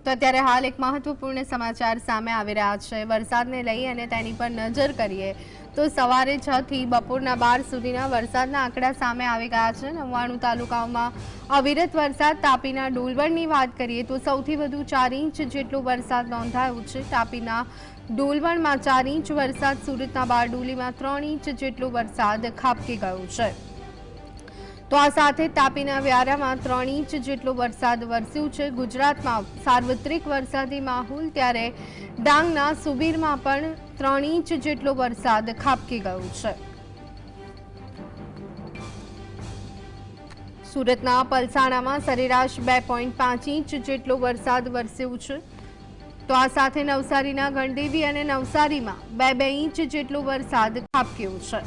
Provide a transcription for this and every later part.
તો અત્યારે હાલ એક મહત્વપૂર્ણ સમાચાર સામે આવી રહ્યા છે વરસાદને લઈ અને તેની પર નજર કરીએ તો સવારે 6 થી બપોરના 12 સુધીના વરસાદના આંકડા સામે આવી ગયા છે। 99 તાલુકાઓમાં અવિરત વરસાદ। તાપીના ડોલવણની વાત કરીએ તો સૌથી વધુ 4 ઇંચ જેટલો વરસાદ નોંધાયો છે। તાપીના ડોલવણમાં 4 ઇંચ વરસાદ, સુરતના બારડોલીમાં 3 ઇંચ જેટલો વરસાદ ખાબકી ગયો છે। તો આ સાથે તાપીના વ્યારામાં 3 ઇંચ જેટલો વરસાદ વરસ્યો છે। ગુજરાતમાં સાર્વત્રિક વરસાદી માહોલ, ત્યારે ડાંગના સુબીરમાં પણ 3 ઇંચ જેટલો વરસાદ ખાબકી ગયો છે। સુરતના પલસાણામાં સરેરાશ 2.5 ઇંચ જેટલો વરસાદ વરસ્યો છે। તો આ સાથે નવસારીના ગણદેવી અને નવસારીમાં 2 ઇંચ જેટલો વરસાદ ખાબક્યો છે।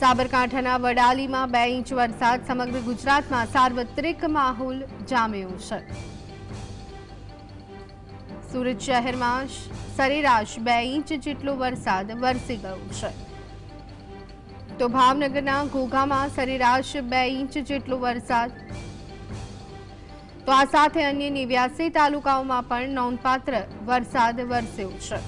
સાબરકાંઠાના વડાલીમાં 2 ઇંચ વરસાદ। સમગ્ર ગુજરાતમાં સાર્વત્રિક માહોલ જામ્યો છે। સુરત શહેરમાં સરેરાશ 2 ઇંચ જેટલો વરસાદ વરસી ગયો છે। તો ભાવનગરના ઘોઘામાં સરેરાશ 2 ઇંચ જેટલો વરસાદ। તો આ સાથે અન્ય 89 તાલુકાઓમાં પણ નોંધપાત્ર વરસાદ વરસ્યો છે।